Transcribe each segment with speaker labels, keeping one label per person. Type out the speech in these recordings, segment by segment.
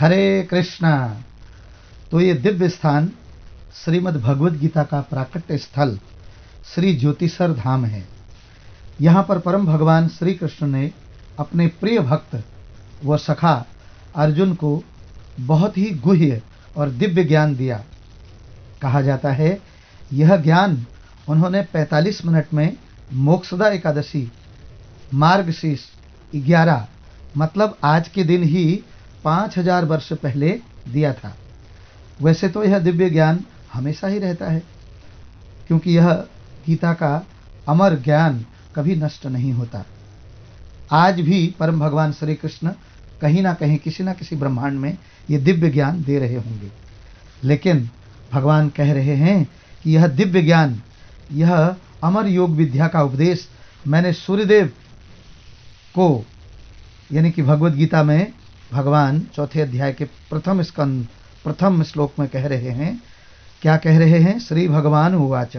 Speaker 1: हरे कृष्णा। तो ये दिव्य स्थान श्रीमद् भगवद गीता का प्राकट्य स्थल श्री ज्योतिसर धाम है। यहाँ पर परम भगवान श्री कृष्ण ने अपने प्रिय भक्त व सखा अर्जुन को बहुत ही गुह्य और दिव्य ज्ञान दिया। कहा जाता है यह ज्ञान उन्होंने 45 मिनट में मोक्षदा एकादशी मार्गशीर्ष 11 मतलब आज के दिन ही 5000 वर्ष पहले दिया था। वैसे तो यह दिव्य ज्ञान हमेशा ही रहता है, क्योंकि यह गीता का अमर ज्ञान कभी नष्ट नहीं होता। आज भी परम भगवान श्री कृष्ण कहीं ना कहीं किसी ना किसी ब्रह्मांड में ये दिव्य ज्ञान दे रहे होंगे, लेकिन भगवान कह रहे हैं कि यह दिव्य ज्ञान, यह अमर योग विद्या का उपदेश मैंने सूर्यदेव को, यानी कि भगवद गीता में भगवान चौथे अध्याय के प्रथम स्कंद प्रथम श्लोक में कह रहे हैं। क्या कह रहे हैं? श्री भगवान उवाच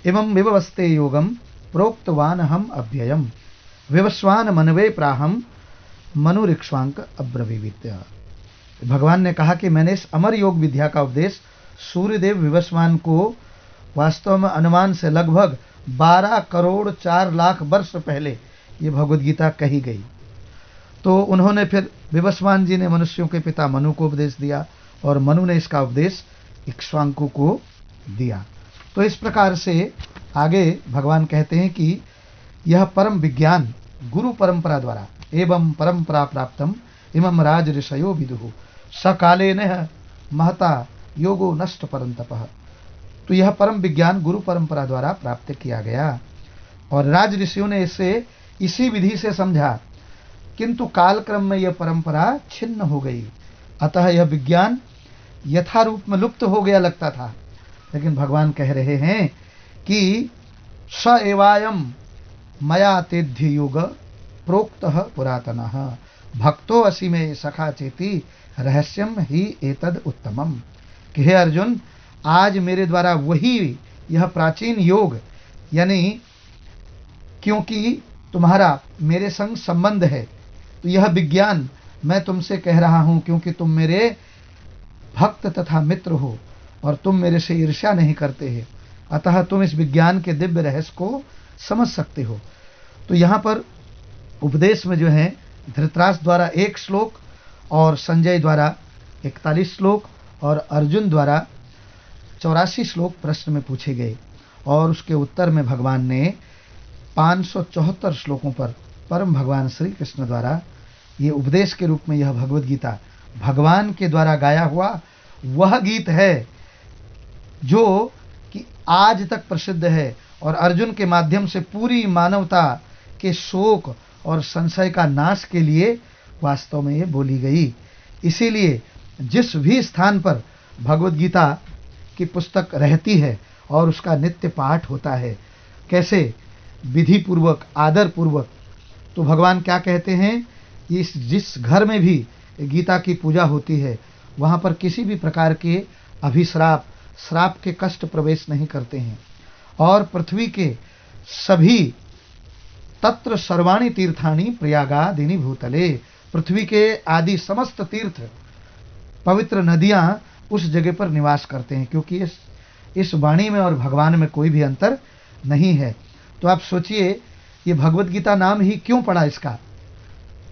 Speaker 1: इमं विवस्ते योगम प्रोक्तवान हम अव्ययम विवस्वान मनवे प्राहम मनुरिक्ष्वांक अब्रवीवित्य। भगवान ने कहा कि मैंने इस अमर योग विद्या का उपदेश सूर्यदेव विवस्वान को वास्तव में अनुमान से लगभग 12 करोड़ 4 लाख वर्ष पहले ये भगवद गीता कही गई। तो उन्होंने फिर विवस्वान जी ने मनुष्यों के पिता मनु को उपदेश दिया और मनु ने इसका उपदेश इक्ष्वाकु को दिया। तो इस प्रकार से आगे भगवान कहते हैं कि यह परम विज्ञान गुरु परंपरा द्वारा एवं परंपरा प्राप्तम इमं राज ऋषयो विदुः सकालेन महता योगो नष्ट परंतपः। तो यह परम विज्ञान गुरु परंपरा द्वारा प्राप्त किया गया और राज ऋषियों ने इसे इसी विधि से समझा, किंतु कालक्रम में यह परंपरा छिन्न हो गई। अतः यह विज्ञान यथारूप में लुप्त हो गया लगता था, लेकिन भगवान कह रहे हैं कि स एवायम मया तेध्य योग प्रोक्तः पुरातनः भक्तो असि में सखा चेति रहस्यम ही एतद उत्तमम। कि हे अर्जुन, आज मेरे द्वारा वही यह प्राचीन योग, यानी क्योंकि तुम्हारा मेरे संग संबंध है, तो यह विज्ञान मैं तुमसे कह रहा हूं, क्योंकि तुम मेरे भक्त तथा मित्र हो और तुम मेरे से ईर्ष्या नहीं करते हैं, अतः तुम इस विज्ञान के दिव्य रहस्य को समझ सकते हो। तो यहाँ पर उपदेश में जो है धृतराष्ट्र द्वारा 1 श्लोक और संजय द्वारा 41 श्लोक और अर्जुन द्वारा 84 श्लोक प्रश्न में पूछे गए और उसके उत्तर में भगवान ने 574 श्लोकों पर परम भगवान श्री कृष्ण द्वारा ये उपदेश के रूप में यह भगवद गीता भगवान के द्वारा गाया हुआ वह गीत है जो कि आज तक प्रसिद्ध है और अर्जुन के माध्यम से पूरी मानवता के शोक और संशय का नाश के लिए वास्तव में ये बोली गई। इसीलिए जिस भी स्थान पर भगवद गीता की पुस्तक रहती है और उसका नित्य पाठ होता है, कैसे विधि पूर्वक आदर पूर्वक, तो भगवान क्या कहते हैं, इस जिस घर में भी गीता की पूजा होती है वहाँ पर किसी भी प्रकार के अभिश्राप श्राप के कष्ट प्रवेश नहीं करते हैं। और पृथ्वी के सभी तत्र सर्वाणि तीर्थानि प्रयागादिनि भूतले, पृथ्वी के आदि समस्त तीर्थ पवित्र नदियाँ उस जगह पर निवास करते हैं, क्योंकि इस वाणी में और भगवान में कोई भी अंतर नहीं है। तो आप सोचिए ये भगवद गीता नाम ही क्यों पड़ा इसका,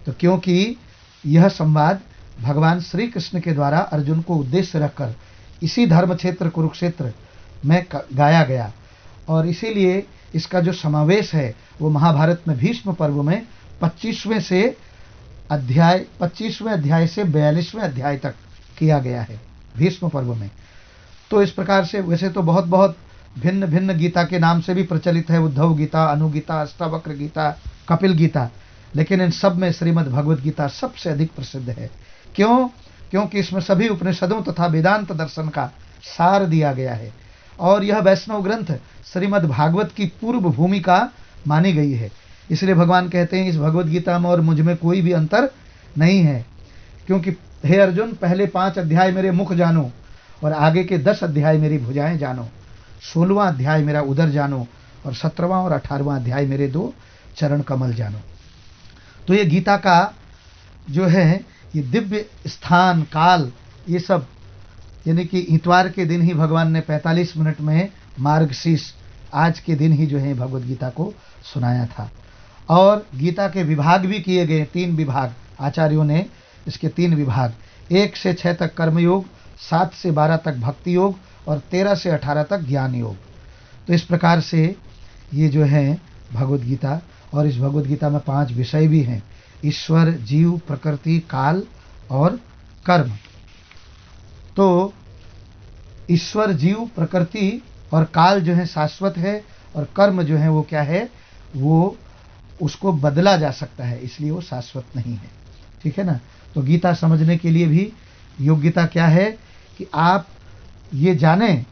Speaker 1: तो क्योंकि यह संवाद भगवान श्री कृष्ण के द्वारा अर्जुन को उद्देश्य रखकर इसी धर्म क्षेत्र कुरुक्षेत्र में गाया गया और इसीलिए इसका जो समावेश है वो महाभारत में भीष्म पर्व में 25वें अध्याय से 42वें अध्याय तक किया गया है भीष्म पर्व में। तो इस प्रकार से वैसे तो बहुत बहुत भिन्न भिन्न गीता के नाम से भी प्रचलित है, उद्धव गीता, अनुगीता, अष्टावक्र गीता, कपिल गीता, लेकिन इन सब में श्रीमद् भगवद गीता सबसे अधिक प्रसिद्ध है। क्यों? क्योंकि इसमें सभी उपनिषदों तथा वेदांत दर्शन का सार दिया गया है और यह वैष्णव ग्रंथ श्रीमद् भागवत की पूर्व भूमिका मानी गई है। इसलिए भगवान कहते हैं इस भगवद गीता में और मुझ में कोई भी अंतर नहीं है, क्योंकि हे अर्जुन, पहले 5 अध्याय मेरे मुख जानो और आगे के 10 अध्याय मेरी भुजाएं जानो, 16वां अध्याय मेरा उदर जानो और 17वां और 18वां अध्याय मेरे 2 चरण कमल जानो। तो ये गीता का जो है ये दिव्य स्थान काल ये सब, यानी कि इतवार के दिन ही भगवान ने 45 मिनट में मार्गशीर्ष आज के दिन ही जो है भगवद गीता को सुनाया था। और गीता के विभाग भी किए गए, 3 विभाग आचार्यों ने, इसके 3 विभाग, 1 से 6 तक कर्मयोग, 7 से 12 तक भक्ति योग और 13 से 18 तक ज्ञान योग। तो इस प्रकार से ये जो है भगवद गीता, और इस भगवद गीता में 5 विषय भी हैं, ईश्वर, जीव, प्रकृति, काल और कर्म। तो ईश्वर, जीव, प्रकृति और काल जो है शाश्वत है, और कर्म जो है वो क्या है, वो उसको बदला जा सकता है, इसलिए वो शाश्वत नहीं है। ठीक है ना। तो गीता समझने के लिए भी योग्यता क्या है कि आप ये जानें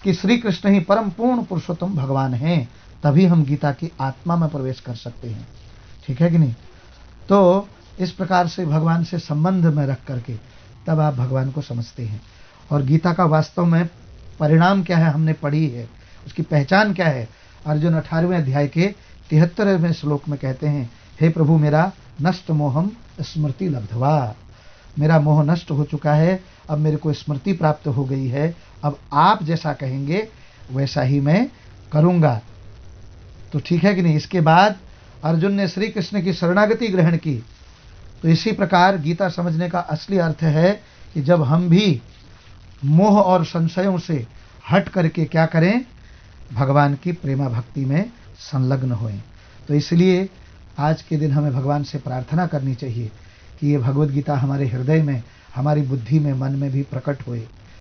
Speaker 1: कि श्री कृष्ण ही परम पूर्ण पुरुषोत्तम भगवान हैं, तभी हम गीता की आत्मा में प्रवेश कर सकते हैं। ठीक है कि नहीं। तो इस प्रकार से भगवान से संबंध में रख करके तब आप भगवान को समझते हैं। और गीता का वास्तव में परिणाम क्या है हमने पढ़ी है, उसकी पहचान क्या है। अर्जुन 18वें अध्याय के 73वें श्लोक में कहते हैं, हे प्रभु मेरा नष्ट मोहम स्मृति लब्धवा, मेरा मोह नष्ट हो चुका है, अब मेरे को स्मृति प्राप्त हो गई है, अब आप जैसा कहेंगे वैसा ही मैं करूंगा। तो ठीक है कि नहीं। इसके बाद अर्जुन ने श्री कृष्ण की शरणागति ग्रहण की। तो इसी प्रकार गीता समझने का असली अर्थ है कि जब हम भी मोह और संशयों से हट करके क्या करें, भगवान की प्रेमा भक्ति में संलग्न होएं। तो इसलिए आज के दिन हमें भगवान से प्रार्थना करनी चाहिए कि ये भगवद गीता हमारे हृदय में, हमारी बुद्धि में, मन में भी प्रकट होए।